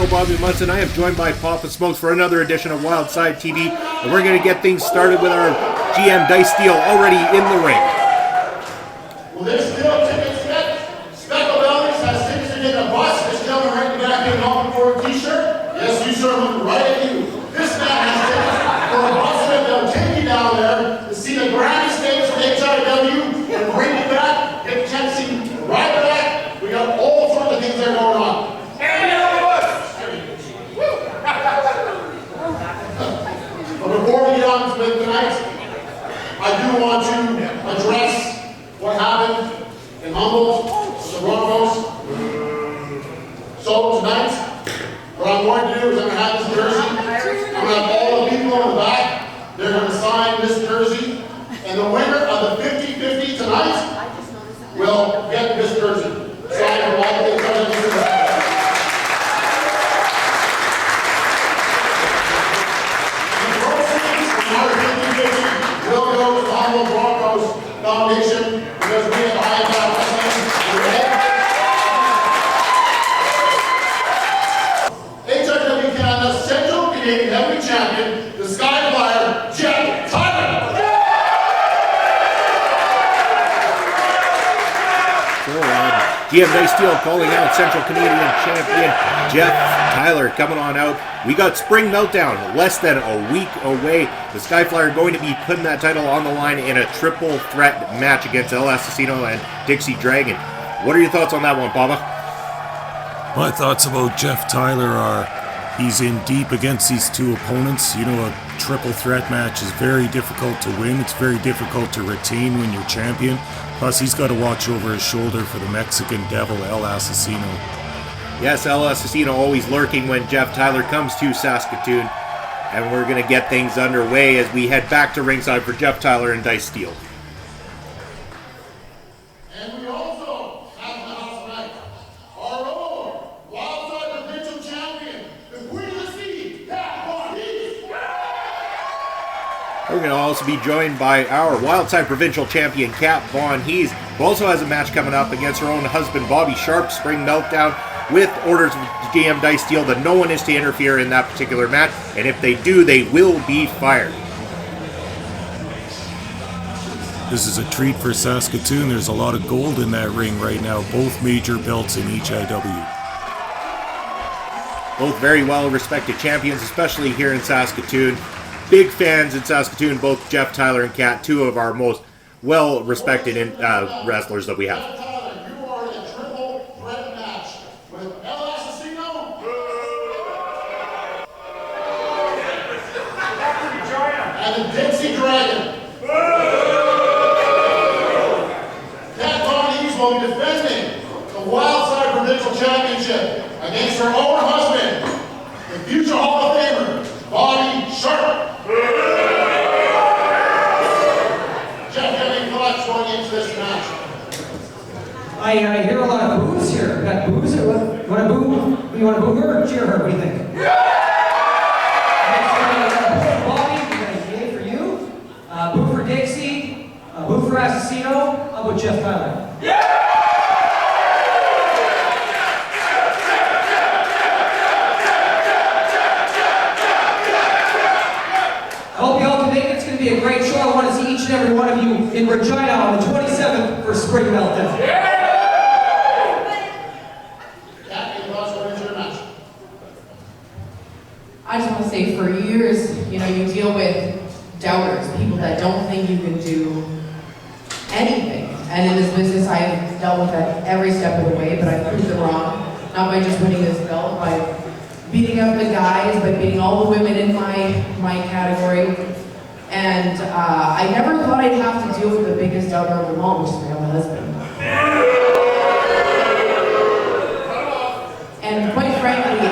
Bobby Munson. I am joined by Papa Smokes for another edition of Wildside TV, and we're going to get things started with our GM Dice Deal already in the ring. Well, there's still tickets yet. Speckle Bellies has tickets to get a bus. This gentleman right in the back getting off for a t-shirt. Yes, you sir, look right at you. This man has tickets for a bus that they'll take you down there to see the grand stage of HIW and bring you back. Get a chance to see right back. We got all sorts of things that are going on. But before we get on with tonight, I do want to address what happened in Humboldt with the Broncos. So tonight, what I'm going to do is I'm going to have this jersey. I'm going to have all the people in the back. They're going to sign this jersey. And the winner of the 50-50 tonight will get this jersey. Signed by all the judges. Will go to the Humboldt Broncos Foundation because we have high HIW Canada's Central Canadian Heavyweight Champion, the Sky Flyer, Jeff Tyler. GM Dice Deal calling out Central Canadian Champion Jeff Tyler coming on out. We got Spring Meltdown less than a week away. The Skyflyer going to be putting that title on the line in a triple threat match against El Assassino and Dixie Dragon. What are your thoughts on that one, Papa? My thoughts about Jeff Tyler are he's in deep against these two opponents. You know, a triple threat match is very difficult to win. It's very difficult to retain when you're champion. Plus, he's got to watch over his shoulder for the Mexican devil, El Assassino. Yes, El Assassino always lurking when Jeff Tyler comes to Saskatoon. And we're going to get things underway as we head back to ringside for Jeff Tyler and Dice Deal. And we also have in the house tonight our own Wildside Provincial Champion, the Queen of the Sea, Heez. We're going to also be joined by our Wildside Provincial Champion, Kat Von Heez, who also has a match coming up against her own husband, Bobby Sharp, Spring Meltdown, with orders of GM Dice Deal that no one is to interfere in that particular match, and if they do, they will be fired. This is a treat for Saskatoon. There's a lot of gold in that ring right now, both major belts in HIW. Both very well-respected champions, especially here in Saskatoon. Big fans in Saskatoon, both Jeff Tyler and Kat, two of our most well-respected wrestlers that we have. And the Dixie Dragon. Kat Von Heez will be defending the Wildside Provincial Championship against her own husband, the future Hall of Famer, Bobby Sharp. Jeff, any thoughts going into this match? I hear a lot of boos here. Got boos? You want to boo? You want to boo her or cheer her? What do you think? Boo for Dixie, boo for Assassino, how about Jeff Tyler? I hope you all can make it. It's going to be a great show. I want to see each and every one of you in Regina on the 27th for Spring Meltdown. I just want to say for years, you deal with doubters, people that don't think you can do anything. And in this business, I've dealt with that every step of the way, but I've proved them wrong. Not by just winning this belt, by beating up the guys, by beating all the women in my category. And I never thought I'd have to deal with the biggest doubter of them all, which is my own husband. And quite frankly,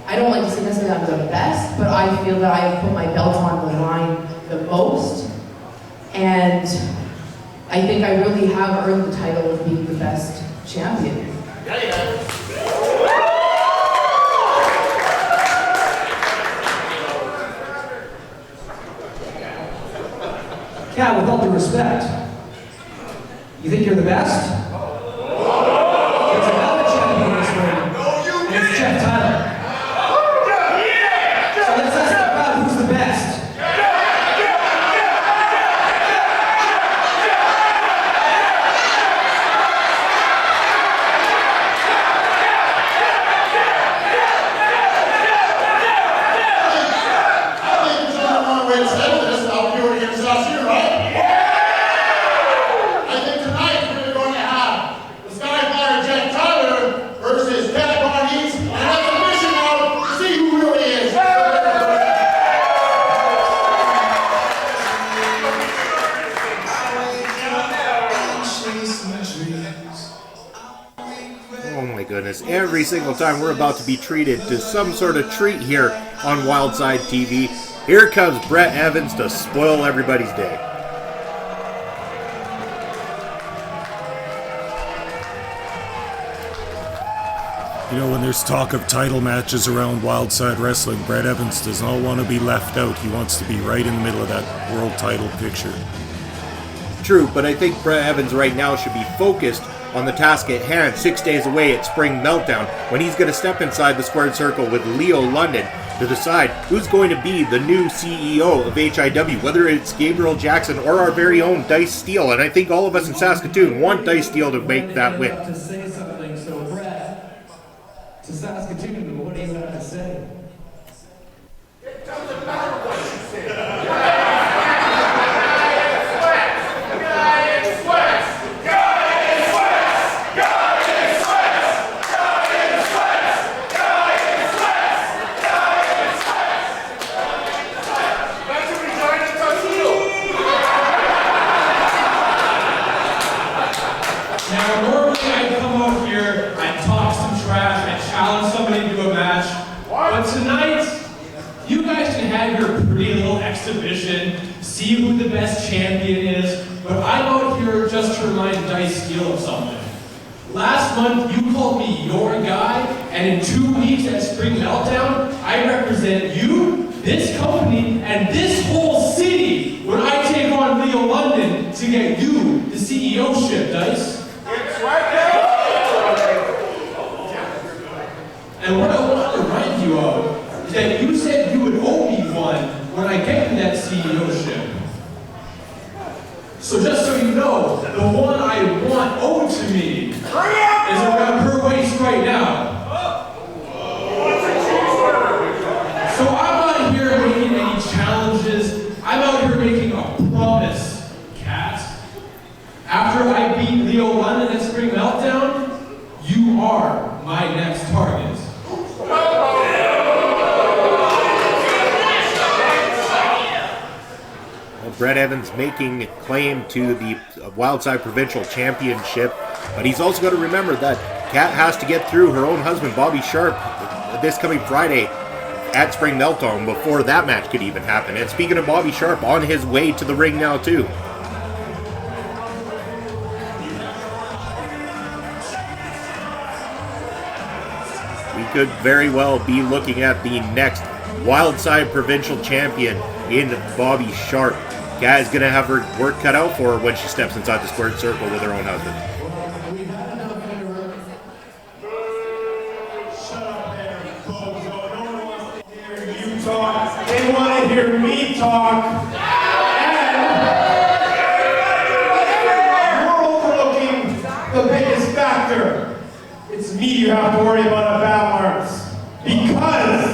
I don't like to say necessarily I'm the best, but I feel that I've put my belt on the line the most. And I think I really have earned the title of being the best champion. Yeah, with all due respect, you think you're the best? It's about the champion this morning. And it's every single time we're about to be treated to some sort of treat here on Wildside TV. Here comes Brett Evans to spoil everybody's day. You know, when there's talk of title matches around Wildside Wrestling, Brett Evans does not want to be left out. He wants to be right in the middle of that world title picture. True, but I think Brett Evans right now should be focused on the task at hand 6 days away at Spring Meltdown, when he's going to step inside the squared circle with Leo London to decide who's going to be the new CEO of HIW, whether it's Gabriel Jackson or our very own Dice Steele. And I think all of us in Saskatoon want Dice Steele to make that win. To say something, so Brett, to Saskatoon, what do you have to say? It doesn't matter what you say. But tonight, you guys can have your pretty little exhibition, see who the best champion is, but I'm out here just to remind Dice Steele of something. Last month, you called me your guy, and in 2 weeks at Spring Meltdown, I represent you, this company, and this whole city when I take on Leo London to get you the CEO-ship, Dice. It's right there. And what I want to remind you of is that you said you would owe me one when I get in that CEO-ship. So just so you know, the one I want owed to me is around her waist right now. So I'm not here making any challenges. I'm out here making a promise, Kat. After I beat Leo London at Spring Meltdown, you are my next target. Brett Evans making claim to the Wildside Provincial Championship, but he's also got to remember that Kat has to get through her own husband, Bobby Sharp, this coming Friday at Spring Meltdown before that match could even happen. And speaking of Bobby Sharp, on his way to the ring now too. We could very well be looking at the next Wildside Provincial Champion in Bobby Sharp. Kat is going to have her work cut out for her when she steps inside the squared circle with her own husband. Shut up there, folks. No one wants to hear you talk. They want to hear me talk. And you're overlooking the biggest factor. It's me you have to worry about about arms. Because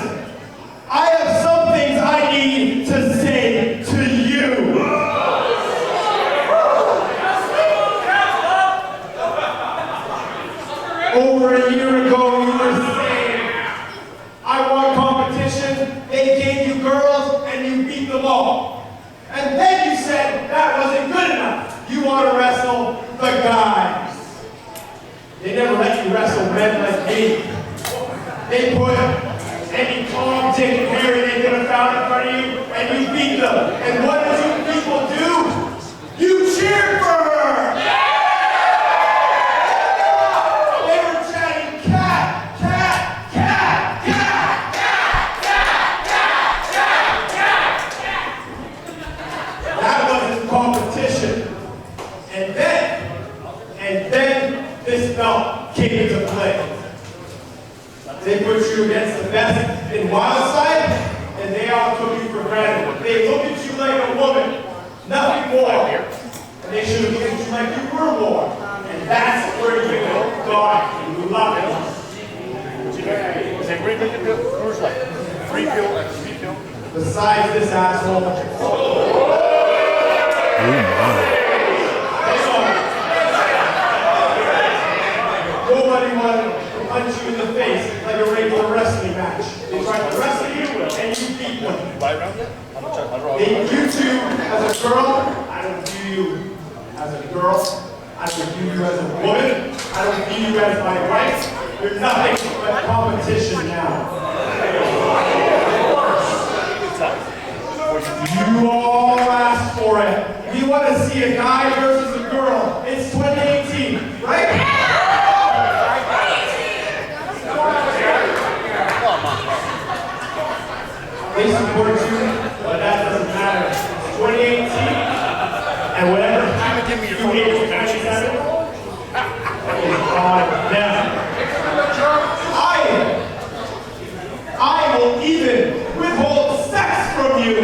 I have some things I need to say to you. Over a year ago, you were saying, I want competition, they gave you girls, and you beat them all. And then you said that wasn't good enough. You want to wrestle the guys. They never let you wrestle men like me. They put any Tom, Dick, and Harry they could have found in front of you, and you beat them. And what did you people do? You cheered for her! They were chanting, Cat, Cat, Cat, Cat, Cat, Cat, Cat, Cat, Cat. That wasn't competition. And then this belt came into play. They put you against the best in Wildside, and they all took you for granted. They looked at you like a woman, nothing more. And they should have looked at you like you were more. And that's where you got lucky. Besides this asshole. Nobody wanted to punch you in the face like a regular wrestling match. They tried to wrestle you, and you beat them. They view you as a girl. I don't view you as a girl. I don't view you as a woman. I don't view you as my wife. You're nothing but competition now. You all asked for it. We want to see a guy versus a girl. It's 2018, right? They support you, but that doesn't matter. It's 2018, and whatever happened to you in 2027 is on them. I will even withhold sex from you.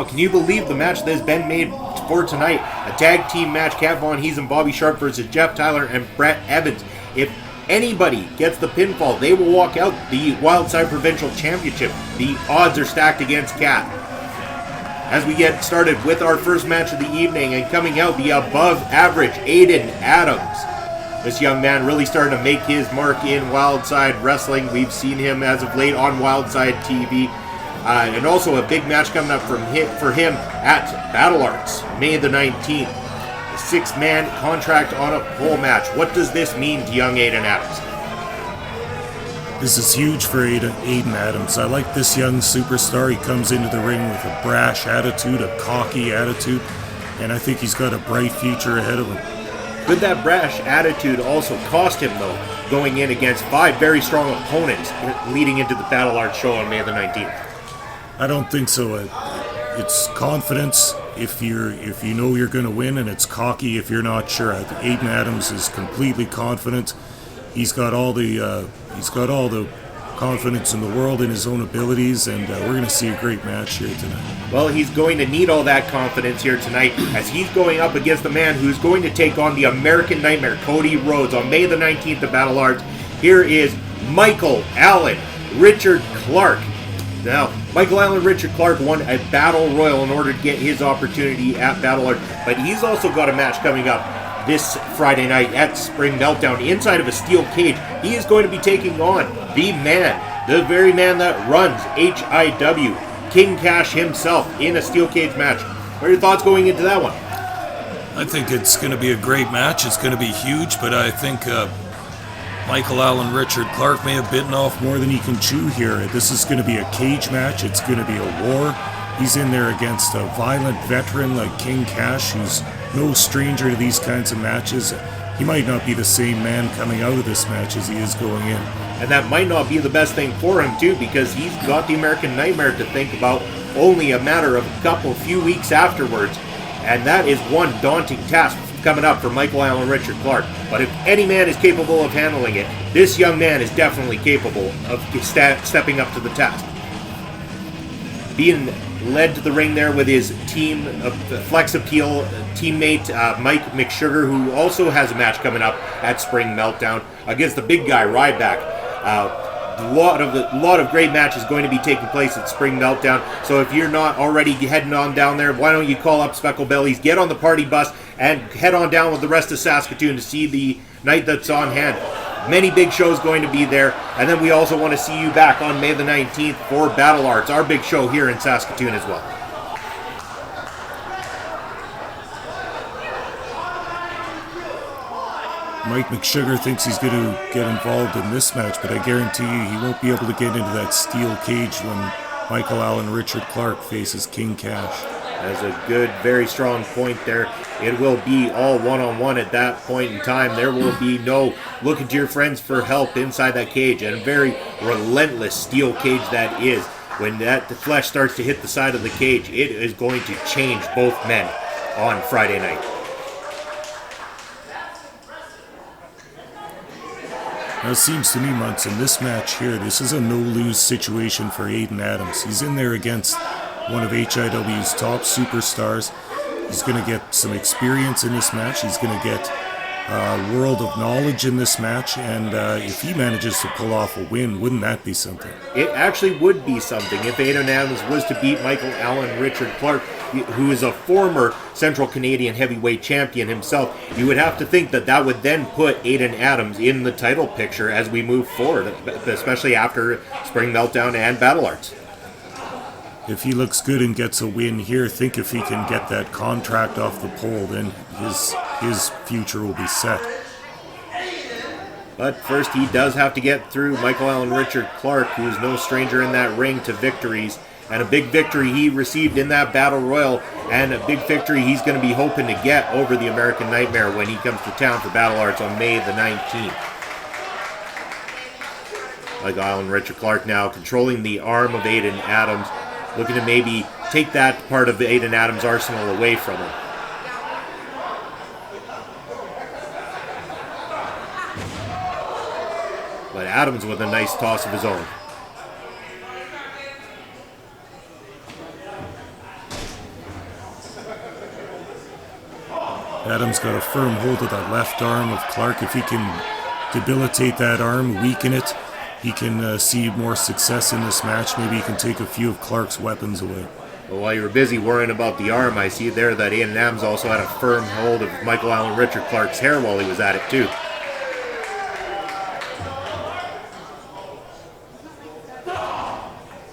Can you believe the match that has been made for tonight? A tag team match, Kat Von Heez and Bobby Sharp versus Jeff Tyler and Brett Evans. If anybody gets the pinfall, they will walk out the Wildside Provincial Championship. The odds are stacked against Kat. As we get started with our first match of the evening, and coming out the above average Aiden Adams. This young man really starting to make his mark in Wildside Wrestling. We've seen him as of late on Wildside TV. And also a big match coming up for him at Battle Arts, May the 19th. A 6-man contract on a pole match. What does this mean to young Aiden Adams? This is huge for Aiden Adams. I like this young superstar. He comes into the ring with a brash attitude, a cocky attitude, and I think he's got a bright future ahead of him. Could that brash attitude also cost him, though, going in against 5 very strong opponents leading into the Battle Arts show on May the 19th? I don't think so. It's confidence if you know you're going to win, and it's cocky if you're not sure. Aiden Adams is completely confident. He's got all the confidence in the world in his own abilities, and we're going to see a great match here tonight. Well, he's going to need all that confidence here tonight as he's going up against the man who's going to take on the American Nightmare, Cody Rhodes, on May the 19th at Battle Arts. Here is Michael Allen Richard Clark. Now, Michael Allen Richard Clark won a Battle Royal in order to get his opportunity at Battle Arts, but he's also got a match coming up this Friday night at Spring Meltdown inside of a steel cage. He is going to be taking on the man, the very man that runs HIW, King Cash himself, in a steel cage match. What are your thoughts going into that one? I think it's going to be a great match. It's going to be huge, but I think Michael Allen Richard Clark may have bitten off more than he can chew here. This is going to be a cage match. It's going to be a war. He's in there against a violent veteran like King Cash, who's no stranger to these kinds of matches. He might not be the same man coming out of this match as he is going in. And that might not be the best thing for him, too, because he's got the American Nightmare to think about only a matter of a few weeks afterwards. And that is one daunting task coming up for Michael Allen Richard Clark. But if any man is capable of handling it, this young man is definitely capable of stepping up to the task. Being led to the ring there with his team, Flex Appeal teammate Mike McSugar, who also has a match coming up at Spring Meltdown against the big guy Ryback. A lot of great matches going to be taking place at Spring Meltdown. So if you're not already heading on down there, why don't you call up Speckle Bellies, get on the party bus, and head on down with the rest of Saskatoon to see the night that's on hand. Many big shows going to be there, and then we also want to see you back on May the 19th for Battle Arts, our big show here in Saskatoon as well. Mike McSugar thinks he's going to get involved in this match, but I guarantee you he won't be able to get into that steel cage when Michael Allen Richard Clark faces King Cash. That's a good, very strong point there. It will be all one-on-one at that point in time. There will be no looking to your friends for help inside that cage, and a very relentless steel cage that is. When the flesh starts to hit the side of the cage, it is going to change both men on Friday night. Now it seems to me, Munson, this match here, this is a no-lose situation for Aiden Adams. He's in there against one of HIW's top superstars. He's going to get some experience in this match. He's going to get a world of knowledge in this match, and if he manages to pull off a win, wouldn't that be something? It actually would be something if Aiden Adams was to beat Michael Allen Richard Clark, who is a former Central Canadian heavyweight champion himself. You would have to think that that would then put Aiden Adams in the title picture as we move forward, especially after Spring Meltdown and Battle Arts. If he looks good and gets a win here, think if he can get that contract off the pole, then his future will be set. But first he does have to get through Michael Allen Richard Clark, who is no stranger in that ring to victories. And a big victory he received in that Battle Royal, and a big victory he's going to be hoping to get over the American Nightmare when he comes to town for Battle Arts on May the 19th. Michael Allen Richard Clark now controlling the arm of Aiden Adams, looking to maybe take that part of the Aiden Adams' arsenal away from him. But Adams with a nice toss of his own. Adams got a firm hold of that left arm of Clark. If he can debilitate that arm, weaken it, he can see more success in this match. Maybe he can take a few of Clark's weapons away. Well, while you were busy worrying about the arm, I see there that Aiden Adams also had a firm hold of Michael Allen Richard Clark's hair while he was at it too.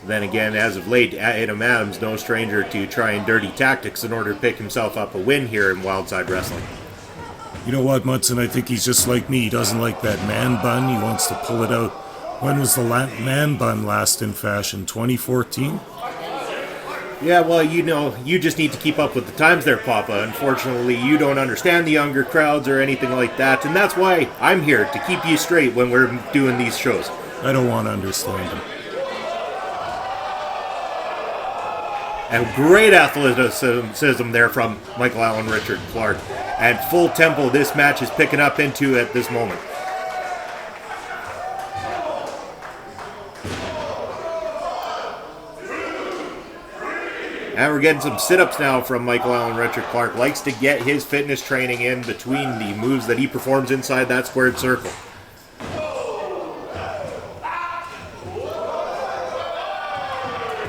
Then again, as of late, Aiden Adams no stranger to trying dirty tactics in order to pick himself up a win here in Wildside Wrestling. You know what, Munson? I think he's just like me. He doesn't like that man bun. He wants to pull it out. When was the man bun last in fashion? 2014? Yeah, well, you know, you just need to keep up with the times there, Papa. Unfortunately, you don't understand the younger crowds or anything like that, and that's why I'm here, to keep you straight when we're doing these shows. I don't want to understand him. And great athleticism there from Michael Allen Richard Clark. And full tempo this match is picking up into at this moment. And we're getting some sit-ups now from Michael Allen Richard Clark. Likes to get his fitness training in between the moves that he performs inside that squared circle.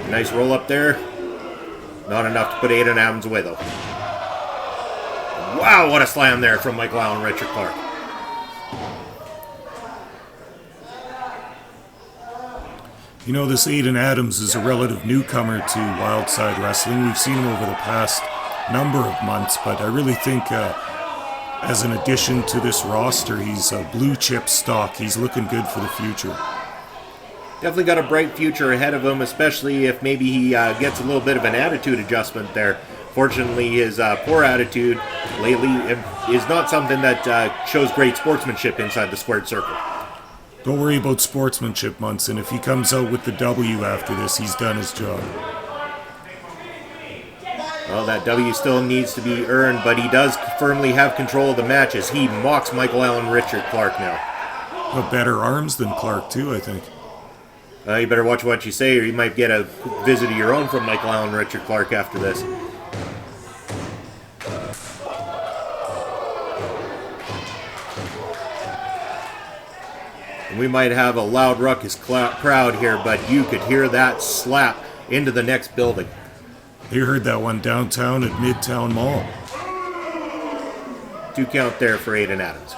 Nice roll up there. Not enough to put Aiden Adams away, though. Wow, what a slam there from Michael Allen Richard Clark. You know, this Aiden Adams is a relative newcomer to Wildside Wrestling. We've seen him over the past number of months, but I really think as an addition to this roster, he's a blue chip stock. He's looking good for the future. Definitely got a bright future ahead of him, especially if maybe he gets a little bit of an attitude adjustment there. Fortunately, his poor attitude lately is not something that shows great sportsmanship inside the squared circle. Don't worry about sportsmanship, Munson. If he comes out with the W after this, he's done his job. Well, that W still needs to be earned, but he does firmly have control of the match as he mocks Michael Allen Richard Clark now. Got better arms than Clark, too, I think. You better watch what you say, or you might get a visit of your own from Michael Allen Richard Clark after this. And we might have a loud ruckus crowd here, but you could hear that slap into the next building. You heard that one downtown at Midtown Mall. 2 count there for Aiden Adams.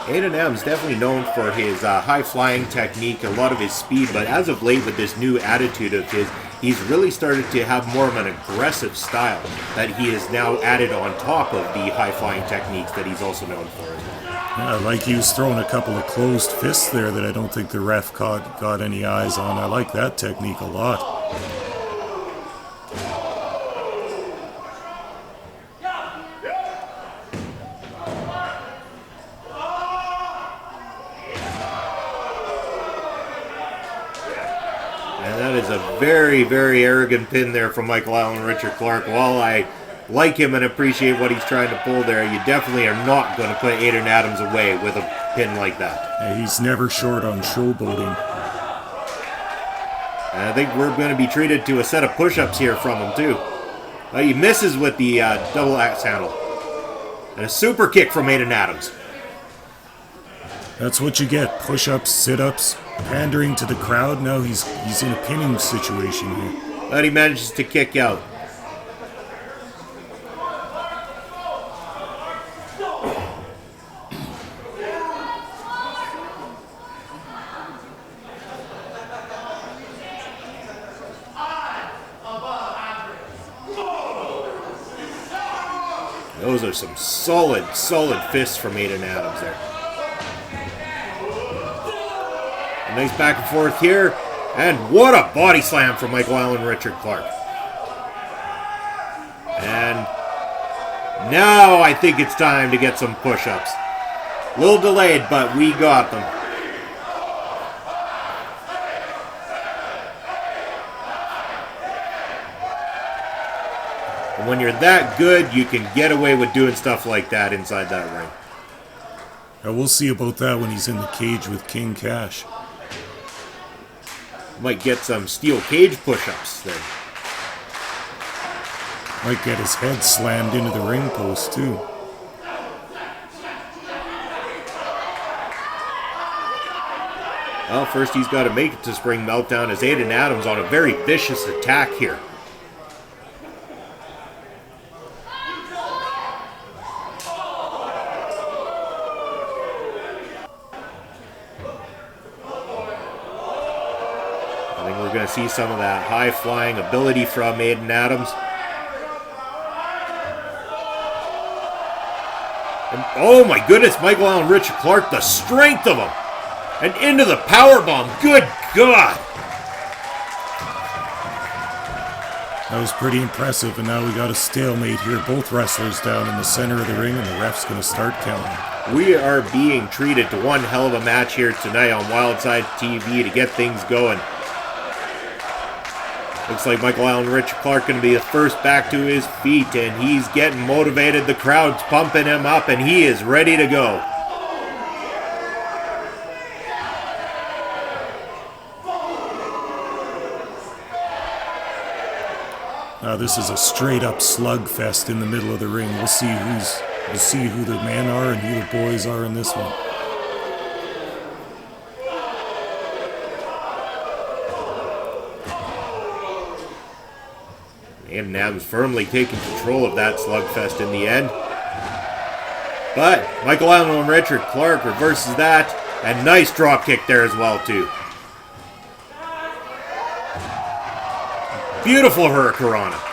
Aiden Adams definitely known for his high-flying technique, a lot of his speed, but as of late with this new attitude of his, he's really started to have more of an aggressive style that he has now added on top of the high-flying techniques that he's also known for as well. Yeah, like he was throwing a couple of closed fists there that I don't think the ref got any eyes on. I like that technique a lot. A very, very arrogant pin there from Michael Allen Richard Clark. While I like him and appreciate what he's trying to pull there, you definitely are not going to put Aiden Adams away with a pin like that. Yeah, he's never short on showboating. And I think we're going to be treated to a set of push-ups here from him too. He misses with the double axe handle. And a super kick from Aiden Adams. That's what you get. Push-ups, sit-ups, pandering to the crowd. Now he's in a pinning situation here. But he manages to kick out. Those are some solid fists from Aiden Adams there. A nice back and forth here. And what a body slam from Michael Allen Richard Clark. And now I think it's time to get some push-ups. A little delayed, but we got them. And when you're that good, you can get away with doing stuff like that inside that ring. Now we'll see about that when he's in the cage with King Cash. Might get some steel cage push-ups then. Might get his head slammed into the ring post too. Well, first he's got to make it to Spring Meltdown as Aiden Adams on a very vicious attack here. We're going to see some of that high-flying ability from Aiden Adams. And, oh my goodness, Michael Allen Richard Clark, the strength of him. And into the powerbomb. Good God. That was pretty impressive, and now we got a stalemate here. Both wrestlers down in the center of the ring, and the ref's going to start counting. We are being treated to one hell of a match here tonight on Wildside TV to get things going. Looks like Michael Allen Richard Clark going to be the first back to his feet, and he's getting motivated. The crowd's pumping him up, and he is ready to go. Now this is a straight-up slugfest in the middle of the ring. We'll see who the men are and who the boys are in this one. And Adams firmly taking control of that slugfest in the end. But Michael Allen Richard Clark reverses that. And nice drop kick there as well, too. Beautiful Hurricanrana.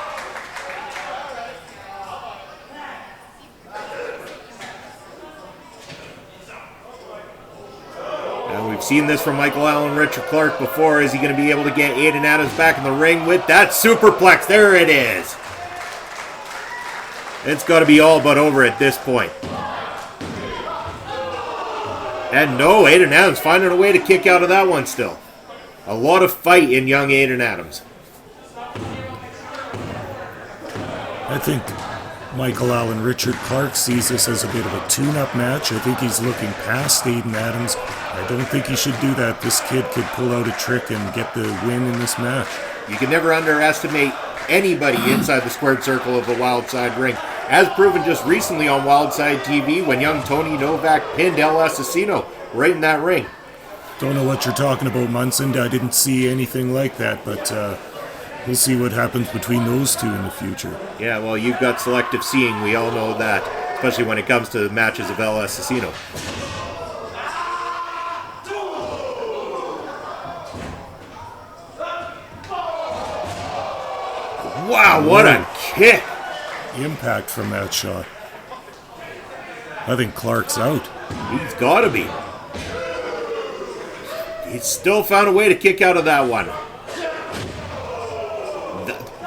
We've seen this from Michael Allen Richard Clark before. Is he going to be able to get Aiden Adams back in the ring with that superplex? There it is. It's got to be all but over at this point. And no, Aiden Adams finding a way to kick out of that one still. A lot of fight in young Aiden Adams. I think Michael Allen Richard Clark sees this as a bit of a tune-up match. I think he's looking past Aiden Adams. I don't think he should do that. This kid could pull out a trick and get the win in this match. You can never underestimate anybody inside the squared circle of the Wildside ring. As proven just recently on Wildside TV when young Tony Novak pinned El Assassino right in that ring. Don't know what you're talking about, Munson. I didn't see anything like that, but we'll see what happens between those two in the future. Yeah, well, you've got selective seeing. We all know that, especially when it comes to the matches of El Assassino. Wow, what a kick. Impact from that shot. I think Clark's out. He's got to be. He's still found a way to kick out of that one.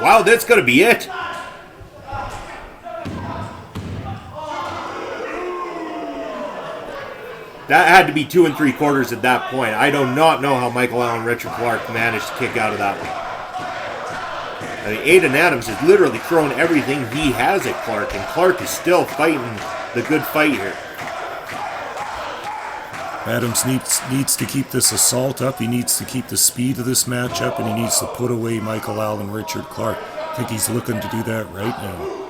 Wow, that's going to be it. That had to be 2 3/4 at that point. I do not know how Michael Allen Richard Clark managed to kick out of that one. I mean, Aiden Adams has literally thrown everything he has at Clark, and Clark is still fighting the good fight here. Adams needs to keep this assault up. He needs to keep the speed of this match up, and he needs to put away Michael Allen Richard Clark. I think he's looking to do that right now.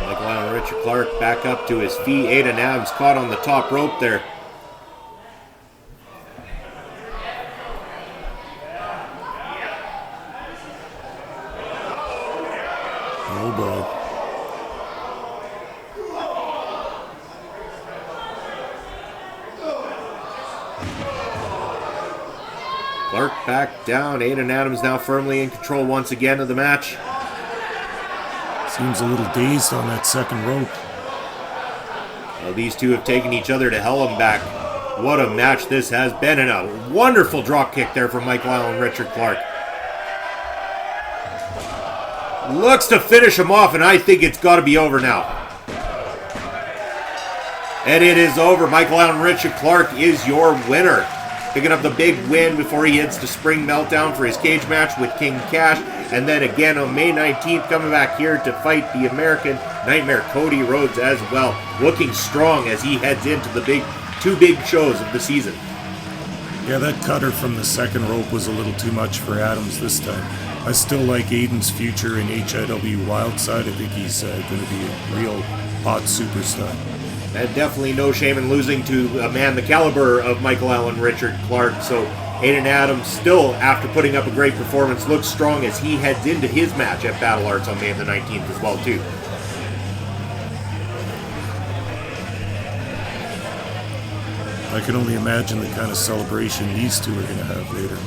Michael Allen Richard Clark back up to his feet. Aiden Adams caught on the top rope there. Oh boy. Clark back down. Aiden Adams now firmly in control once again of the match. Seems a little dazed on that second rope. Well, these two have taken each other to hell and back. What a match this has been, and a wonderful drop kick there from Michael Allen Richard Clark. Looks to finish him off, and I think it's got to be over now. And it is over. Michael Allen Richard Clark is your winner. Picking up the big win before he heads to Spring Meltdown for his cage match with King Cash. And then again on May 19th, coming back here to fight the American Nightmare Cody Rhodes as well. Looking strong as he heads into the two big shows of the season. Yeah, that cutter from the second rope was a little too much for Adams this time. I still like Aiden's future in HIW Wildside. I think he's going to be a real hot superstar. And definitely no shame in losing to a man the caliber of Michael Allen Richard Clark. So Aiden Adams still, after putting up a great performance, looks strong as he heads into his match at Battle Arts on May the 19th as well too. I can only imagine the kind of celebration these two are going to have later.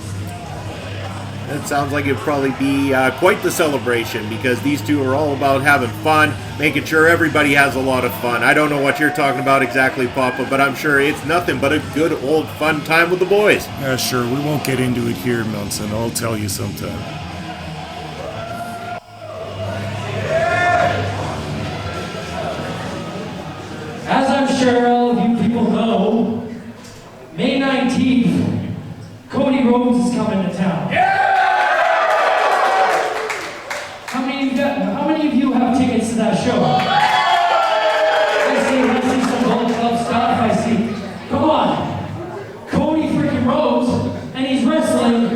It sounds like it'd probably be quite the celebration, because these two are all about having fun, making sure everybody has a lot of fun. I don't know what you're talking about exactly, Papa, but I'm sure it's nothing but a good old fun time with the boys. Yeah, sure. We won't get into it here, Munson. I'll tell you sometime. As I'm sure all of you people know, May 19th, Cody Rhodes is coming to town. How many of you have tickets to that show? I see some Gold Club stuff. I see. Come on. Cody freaking Rhodes, and he's wrestling me.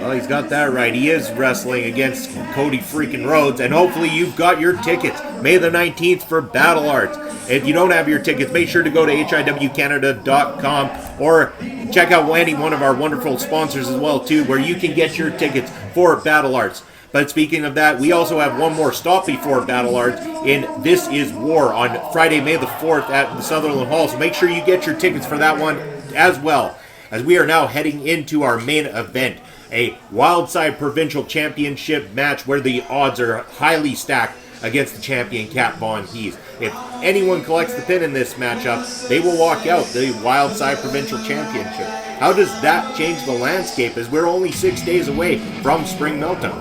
Well, he's got that right. He is wrestling against Cody freaking Rhodes, and hopefully you've got your tickets. May the 19th for Battle Arts. If you don't have your tickets, make sure to go to hiwcanada.com or check out any one of our wonderful sponsors as well too, where you can get your tickets for Battle Arts. But speaking of that, we also have one more stop before Battle Arts in This Is War on Friday, May the 4th at the Sutherland Hall. So make sure you get your tickets for that one as well, as we are now heading into our main event, a Wildside Provincial Championship match where the odds are highly stacked against the champion Kat Von Heez. If anyone collects the pin in this matchup, they will walk out the Wildside Provincial Championship. How does that change the landscape, as we're only 6 days away from Spring Meltdown?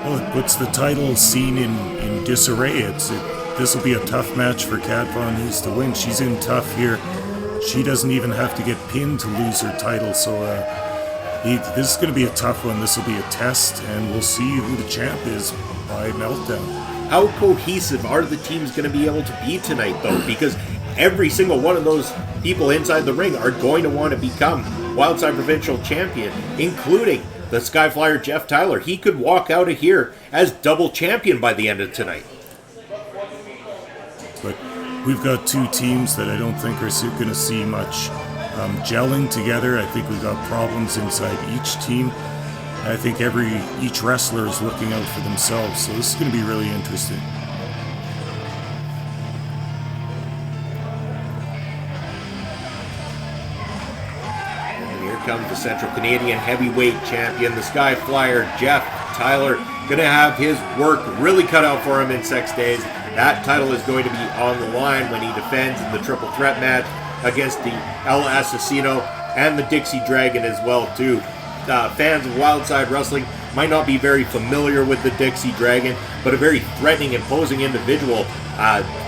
Well, it puts the title scene in disarray. This will be a tough match for Kat Von Heez to win. She's in tough here. She doesn't even have to get pinned to lose her title, so this is going to be a tough one. This will be a test, and we'll see who the champ is by Meltdown. How cohesive are the teams going to be able to be tonight, though? Because every single one of those people inside the ring are going to want to become Wildside Provincial Champion, including the Skyflyer Jeff Tyler. He could walk out of here as double champion by the end of tonight. But we've got two teams that I don't think are going to see much gelling together. I think we've got problems inside each team. I think each wrestler is looking out for themselves, so this is going to be really interesting. And here comes the Central Canadian Heavyweight Champion, the Sky Flyer, Jeff Tyler, going to have his work really cut out for him in 6 days. That title is going to be on the line when he defends in the triple threat match against the El Asesino and the Dixie Dragon as well, too. Fans of Wildside Wrestling might not be very familiar with the Dixie Dragon, but a very threatening, imposing individual,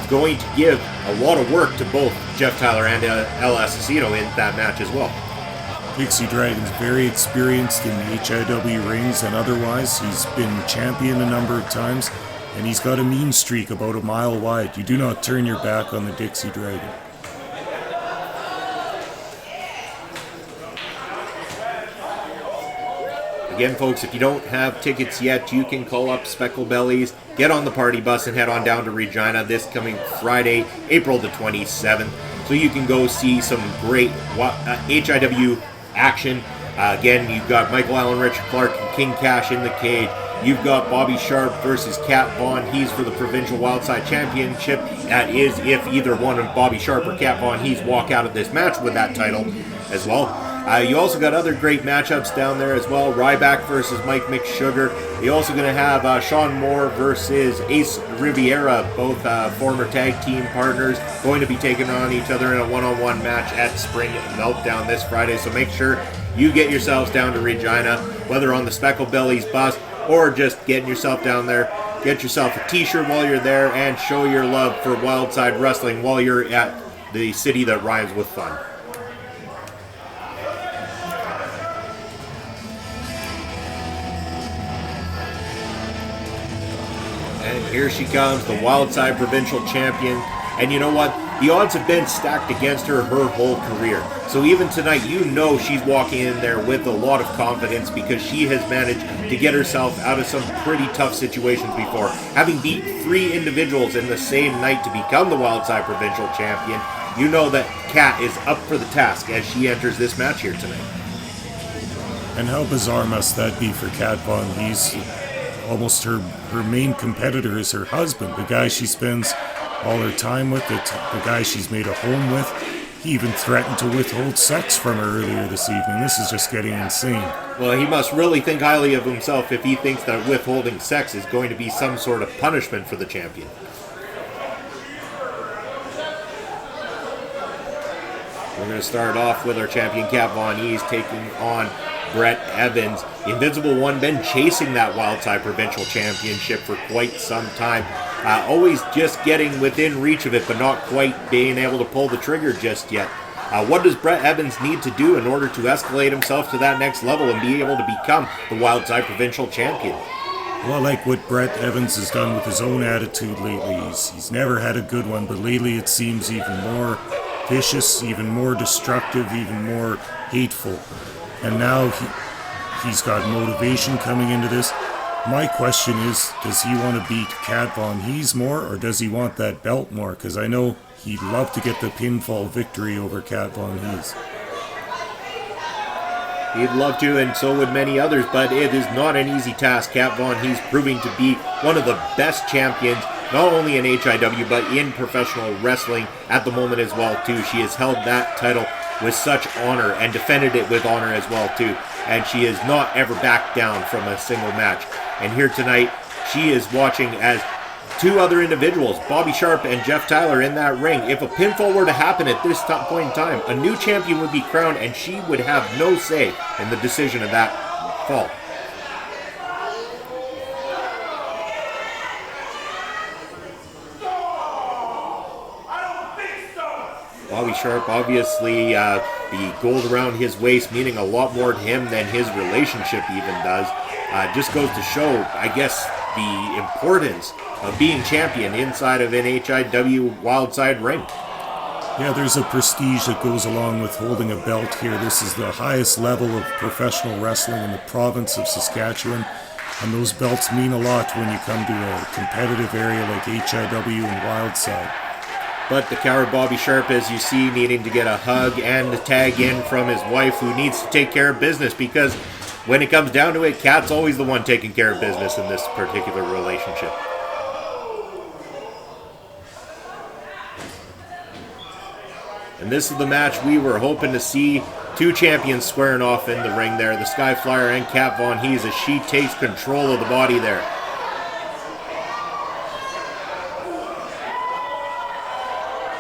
going to give a lot of work to both Jeff Tyler and El Asesino in that match as well. Dixie Dragon's very experienced in the HIW rings and otherwise. He's been champion a number of times, and he's got a mean streak about a mile wide. You do not turn your back on the Dixie Dragon. Again, folks, if you don't have tickets yet, you can call up Speckle Bellies, get on the party bus, and head on down to Regina this coming Friday, April the 27th, so you can go see some great HIW action. Again, you've got Michael Allen, Richard Clark, and King Cash in the cage. You've got Bobby Sharp versus Kat Von Heez for the Provincial Wildside Championship. That is if either one of Bobby Sharp or Kat Von Heez walk out of this match with that title as well. You also got other great matchups down there as well. Ryback versus Mike McSugar. You're also going to have Sean Moore versus Ace Riviera, both former tag team partners, going to be taking on each other in a one-on-one match at Spring Meltdown this Friday. So make sure you get yourselves down to Regina, whether on the Speckle Bellies bus or just getting yourself down there. Get yourself a t-shirt while you're there and show your love for Wildside Wrestling while you're at the city that rhymes with fun. And here she comes, the Wildside Provincial Champion. And you know what? The odds have been stacked against her whole career. So even tonight, you know she's walking in there with a lot of confidence because she has managed to get herself out of some pretty tough situations before. Having beat 3 individuals in the same night to become the Wildside Provincial Champion, you know that Kat is up for the task as she enters this match here tonight. And how bizarre must that be for Kat Von Heez? Almost her main competitor is her husband, the guy she spends all her time with, the guy she's made a home with. He even threatened to withhold sex from her earlier this evening. This is just getting insane. Well, he must really think highly of himself if he thinks that withholding sex is going to be some sort of punishment for the champion. We're going to start off with our champion, Kat Von Heez, taking on Brett Evans. The Invincible One been chasing that Wildside Provincial Championship for quite some time. Always just getting within reach of it, but not quite being able to pull the trigger just yet. What does Brett Evans need to do in order to escalate himself to that next level and be able to become the Wildside Provincial Champion? Well, I like what Brett Evans has done with his own attitude lately. He's never had a good one, but lately it seems even more vicious, even more destructive, even more hateful. And now he's got motivation coming into this. My question is, does he want to beat Kat Von Heez more, or does he want that belt more? Because I know he'd love to get the pinfall victory over Kat Von Heez. He'd love to, and so would many others, but it is not an easy task. Kat Von Heez proving to be one of the best champions, not only in HIW, but in professional wrestling at the moment as well, too. She has held that title with such honor and defended it with honor as well, too. And she has not ever backed down from a single match. And here tonight, she is watching as 2 other individuals, Bobby Sharp and Jeff Tyler, in that ring. If a pinfall were to happen at this point in time, a new champion would be crowned, and she would have no say in the decision of that fall. Bobby Sharp, obviously, the gold around his waist meaning a lot more to him than his relationship even does. Just goes to show, I guess, the importance of being champion inside of an HIW Wildside ring. Yeah, there's a prestige that goes along with holding a belt here. This is the highest level of professional wrestling in the province of Saskatchewan, and those belts mean a lot when you come to a competitive area like HIW and Wildside. But the coward Bobby Sharp, as you see, needing to get a hug and a tag in from his wife, who needs to take care of business because when it comes down to it, Kat's always the one taking care of business in this particular relationship. And this is the match we were hoping to see. Two champions squaring off in the ring there. The Sky Flyer and Kat Von Heez as she takes control of the body there.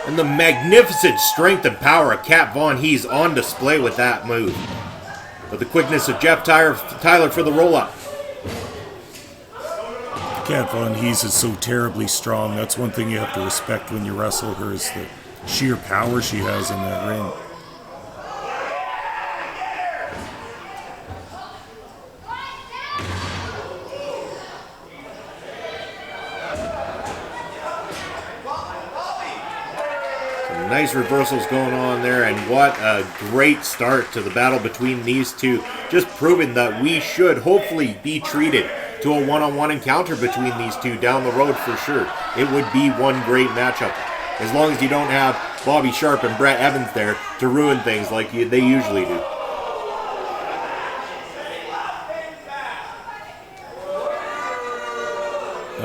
And the magnificent strength and power of Kat Von Heez on display with that move. But the quickness of Jeff Tyler for the roll-up. Kat Von Heez is so terribly strong. That's one thing you have to respect when you wrestle her, is the sheer power she has in that ring. Nice reversals going on there, and what a great start to the battle between these two. Just proving that we should hopefully be treated to a one-on-one encounter between these two down the road for sure. It would be one great matchup. As long as you don't have Bobby Sharp and Brett Evans there to ruin things like they usually do.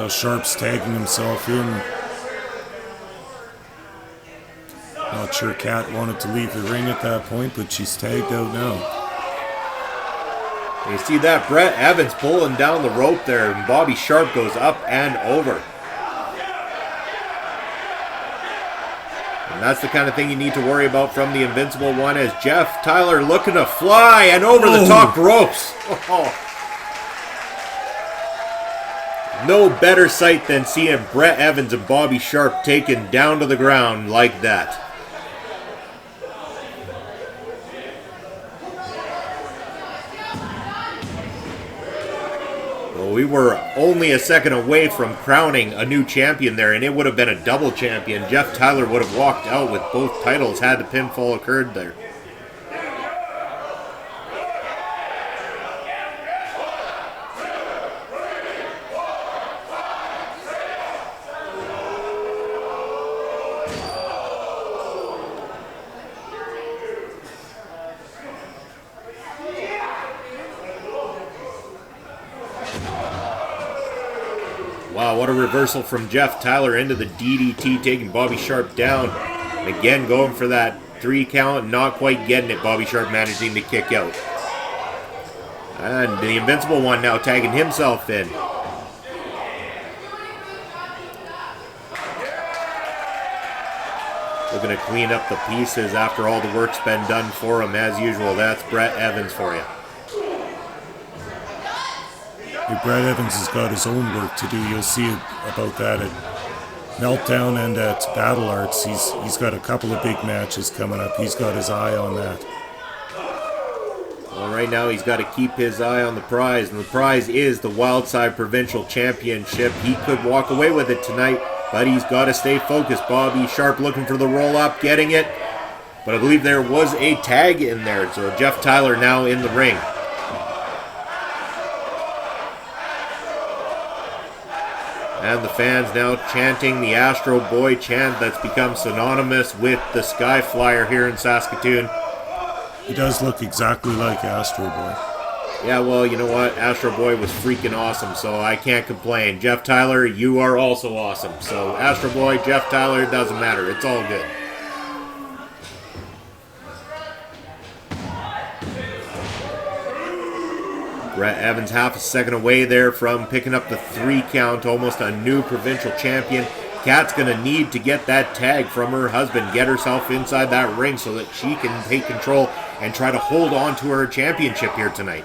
Sharp's tagging himself in. Not sure Kat wanted to leave the ring at that point, but she's tagged out now. You see that Brett Evans pulling down the rope there, and Bobby Sharp goes up and over. And that's the kind of thing you need to worry about from the Invincible One, as Jeff Tyler looking to fly and over the top ropes. Oh. No better sight than seeing Brett Evans and Bobby Sharp taken down to the ground like that. We were only a second away from crowning a new champion there, and it would have been a double champion. Jeff Tyler would have walked out with both titles had the pinfall occurred there. Wow, what a reversal from Jeff Tyler into the DDT, taking Bobby Sharp down. And again, going for that 3 count, not quite getting it. Bobby Sharp managing to kick out. And the Invincible One now tagging himself in. Looking to clean up the pieces after all the work's been done for him as usual. That's Brett Evans for you. Brett Evans has got his own work to do. You'll see about that at Meltdown and at Battle Arts. He's got a couple of big matches coming up. He's got his eye on that. Well, right now he's got to keep his eye on the prize, and the prize is the Wildside Provincial Championship. He could walk away with it tonight, but he's got to stay focused. Bobby Sharp looking for the roll-up, getting it. But I believe there was a tag in there, so Jeff Tyler now in the ring. And the fans now chanting the Astro Boy chant that's become synonymous with the Sky Flyer here in Saskatoon. He does look exactly like Astro Boy. Yeah, well, you know what? Astro Boy was freaking awesome, so I can't complain. Jeff Tyler, you are also awesome. So Astro Boy, Jeff Tyler, it doesn't matter. It's all good. Brett Evans half a second away there from picking up the 3 count, almost a new provincial champion. Kat's going to need to get that tag from her husband, get herself inside that ring so that she can take control and try to hold on to her championship here tonight.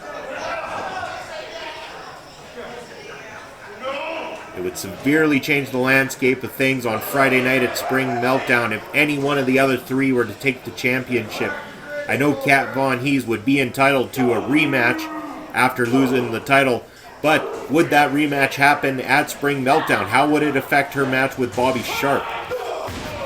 It would severely change the landscape of things on Friday night at Spring Meltdown if any one of the other 3 were to take the championship. I know Kat Von Heez would be entitled to a rematch after losing the title, but would that rematch happen at Spring Meltdown? How would it affect her match with Bobby Sharp?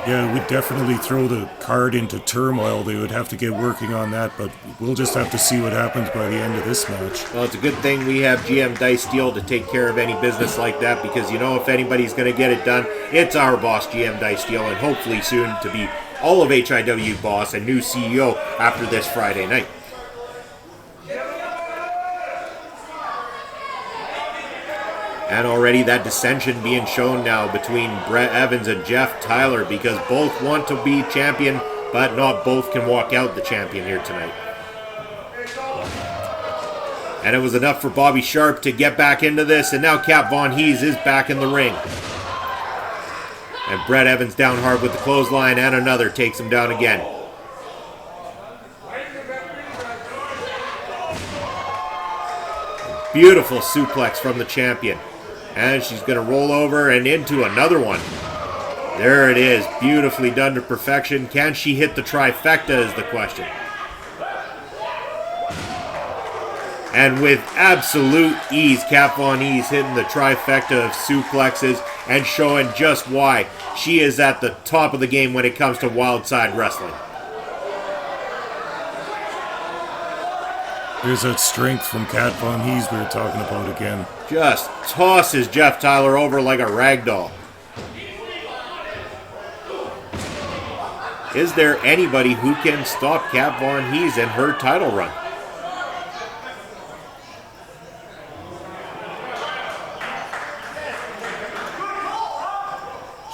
Yeah, it would definitely throw the card into turmoil. They would have to get working on that, but we'll just have to see what happens by the end of this match. Well, it's a good thing we have GM Dice Steel to take care of any business like that, because you know if anybody's going to get it done, it's our boss, GM Dice Steel, and hopefully soon to be all of HIW boss and new CEO after this Friday night. And already that dissension being shown now between Brett Evans and Jeff Tyler, because both want to be champion, but not both can walk out the champion here tonight. And it was enough for Bobby Sharp to get back into this, and now Cap Von Hees is back in the ring. And Brett Evans down hard with the clothesline, and another takes him down again. Beautiful suplex from the champion. And she's going to roll over and into another one. There it is. Beautifully done to perfection. Can she hit the trifecta is the question. And with absolute ease, Cap Von Hees hitting the trifecta of suplexes and showing just why she is at the top of the game when it comes to Wildside wrestling. There's that strength from Cat Von Hees we were talking about again. Just tosses Jeff Tyler over like a rag doll. Is there anybody who can stop Cat Von Hees in her title run?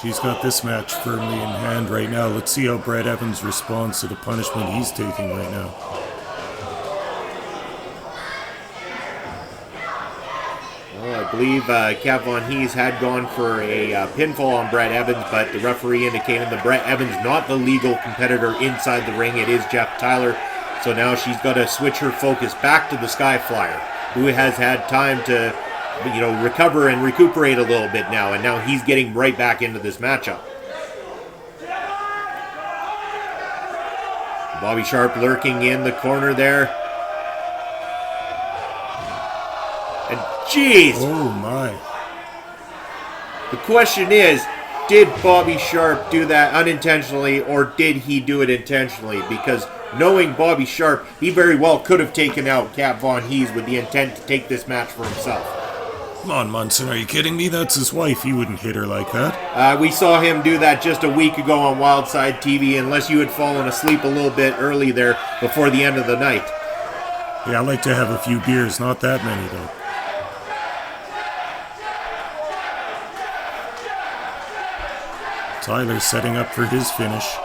She's got this match firmly in hand right now. Let's see how Brett Evans responds to the punishment he's taking right now. Well, I believe Cap Von Hees had gone for a pinfall on Brett Evans, but the referee indicated that Brett Evans not the legal competitor inside the ring. It is Jeff Tyler. So now she's got to switch her focus back to the Sky Flyer, who has had time to, recover and recuperate a little bit now, and now he's getting right back into this matchup. Bobby Sharp lurking in the corner there. And jeez! Oh my. The question is, did Bobby Sharp do that unintentionally, or did he do it intentionally? Because knowing Bobby Sharp, he very well could have taken out Cap Von Hees with the intent to take this match for himself. Come on, Munson, are you kidding me? That's his wife. He wouldn't hit her like that. We saw him do that just a week ago on Wildside TV, unless you had fallen asleep a little bit early there before the end of the night. Yeah, I like to have a few beers, not that many though. Tyler setting up for his finish.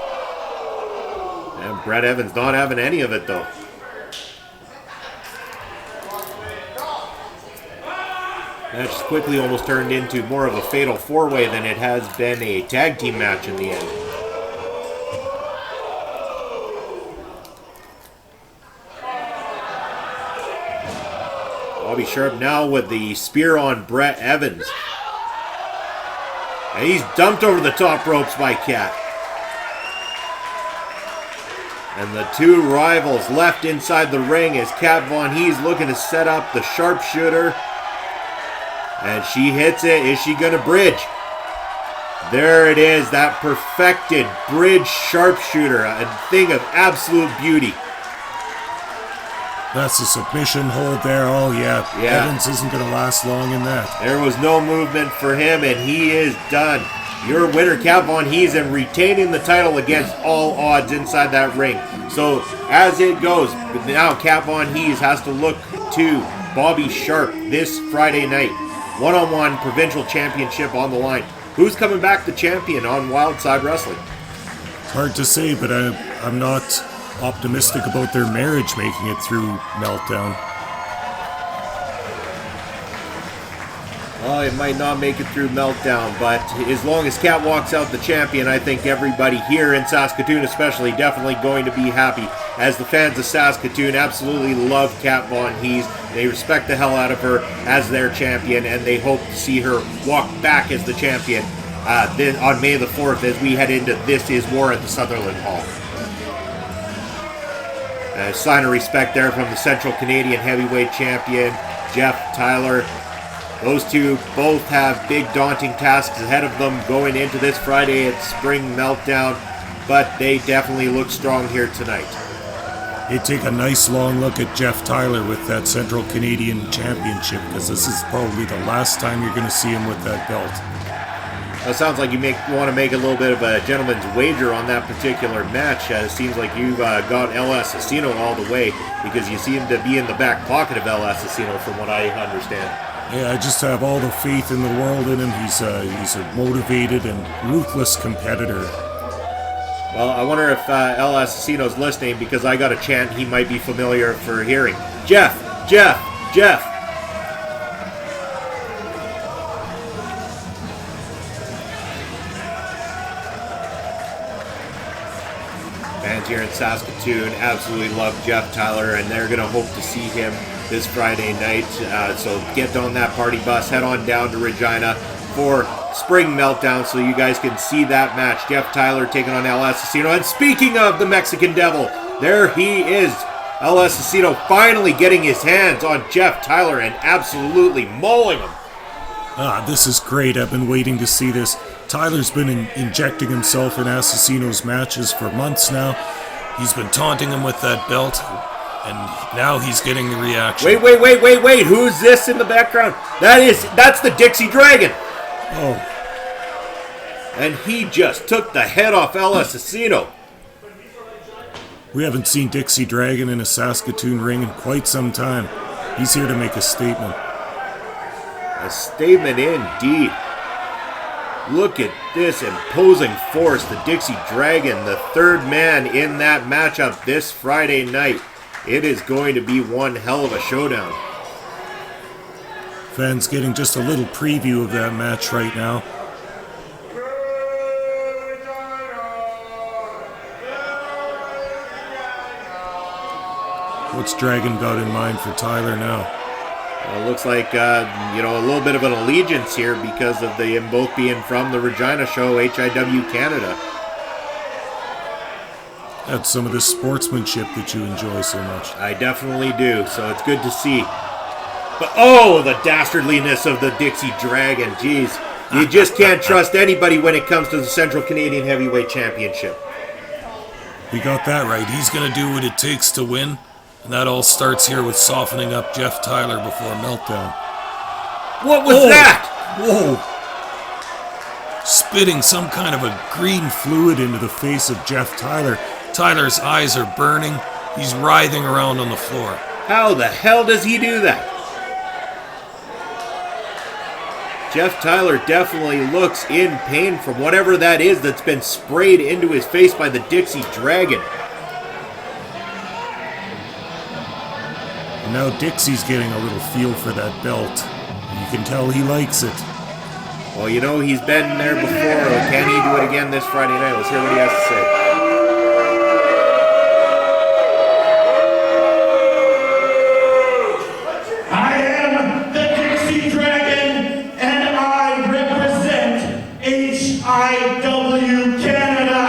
And Brett Evans not having any of it though. Match quickly almost turned into more of a fatal four-way than it has been a tag team match in the end. Bobby Sharp now with the spear on Brett Evans. And he's dumped over the top ropes by Cat. And the two rivals left inside the ring as Cat Von Hees looking to set up the sharpshooter. And she hits it. Is she going to bridge? There it is, that perfected bridge sharpshooter. A thing of absolute beauty. That's a submission hold there. Oh, yeah. Evans isn't going to last long in that. There was no movement for him, and he is done. Your winner, Cap Von Hees, and retaining the title against all odds inside that ring. So, as it goes, now Cap Von Hees has to look to Bobby Sharp this Friday night. One-on-one provincial championship on the line. Who's coming back the champion on Wildside Wrestling? It's hard to say, but I'm not optimistic about their marriage making it through Meltdown. Well, it might not make it through Meltdown, but as long as Cat walks out the champion, I think everybody here in Saskatoon especially definitely going to be happy, as the fans of Saskatoon absolutely love Cat Von Hees. They respect the hell out of her as their champion, and they hope to see her walk back as the champion on May the 4th as we head into This Is War at the Sutherland Hall. A sign of respect there from the Central Canadian Heavyweight Champion, Jeff Tyler. Those two both have big daunting tasks ahead of them going into this Friday at Spring Meltdown, but they definitely look strong here tonight. They take a nice long look at Jeff Tyler with that Central Canadian Championship, because this is probably the last time you're going to see him with that belt. It sounds like you want to make a little bit of a gentleman's wager on that particular match. It seems like you've got El Asesino all the way, because you seem to be in the back pocket of El Asesino from what I understand. Yeah, I just have all the faith in the world in him. He's a motivated and ruthless competitor. Well, I wonder if El Asesino's listening, because I got a chant he might be familiar for hearing. Jeff! Jeff! Jeff! Fans here in Saskatoon absolutely love Jeff Tyler, and they're going to hope to see him this Friday night. So get on that party bus, head on down to Regina for Spring Meltdown so you guys can see that match. Jeff Tyler taking on El Asesino. And speaking of the Mexican Devil, there he is. El Asesino finally getting his hands on Jeff Tyler and absolutely mauling him. This is great. I've been waiting to see this. Tyler's been injecting himself in Asesino's matches for months now. He's been taunting him with that belt, and now he's getting the reaction. Wait. Who's this in the background? That's the Dixie Dragon. Oh. And he just took the head off El Asesino. We haven't seen Dixie Dragon in a Saskatoon ring in quite some time. He's here to make a statement. A statement indeed. Look at this imposing force. The Dixie Dragon, the third man in that matchup this Friday night. It is going to be one hell of a showdown. Fans getting just a little preview of that match right now. What's Dragon got in mind for Tyler now? Well, it looks like, a little bit of an allegiance here because of them both being from the Regina show, HIW Canada. That's some of the sportsmanship that you enjoy so much. I definitely do, so it's good to see. But, oh, the dastardliness of the Dixie Dragon. Jeez. You just can't trust anybody when it comes to the Central Canadian Heavyweight Championship. He got that right. He's going to do what it takes to win. And that all starts here with softening up Jeff Tyler before Meltdown. What was that? Whoa! Spitting some kind of a green fluid into the face of Jeff Tyler. Tyler's eyes are burning. He's writhing around on the floor. How the hell does he do that? Jeff Tyler definitely looks in pain from whatever that is that's been sprayed into his face by the Dixie Dragon. And now Dixie's getting a little feel for that belt. You can tell he likes it. Well, he's been there before. Can he do it again this Friday night? Let's hear what he has to say. I am the Dixie Dragon, and I represent HIW Canada.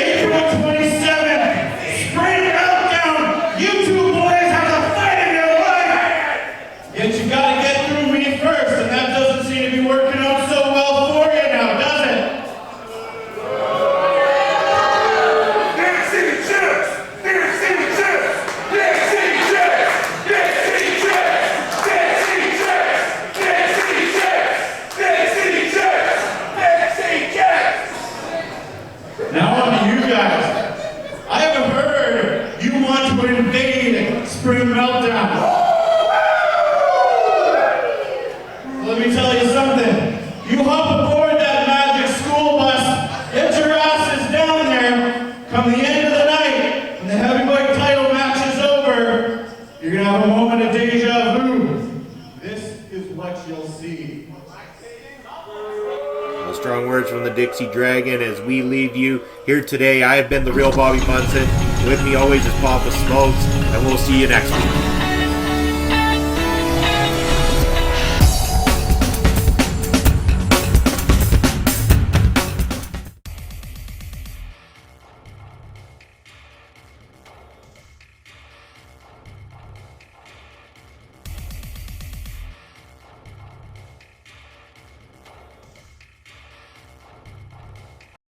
April 27th, Spring Meltdown. You two boys have the fight of your life. Yet you gotta get through me first, and that doesn't seem to be working out so well for you now, does it? Now on to you guys. I have heard you want to invade Spring Meltdown. Let me tell you something. You hop aboard that magic school bus, get your asses down there. Come the end of the night, and the heavyweight title match is over. You're gonna have a moment of deja vu. This is what you'll see. Well, strong words from the Dixie Dragon as we leave you here today. I have been the real Bobby Munson. With me always is Papa Smokes, and we'll see you next week.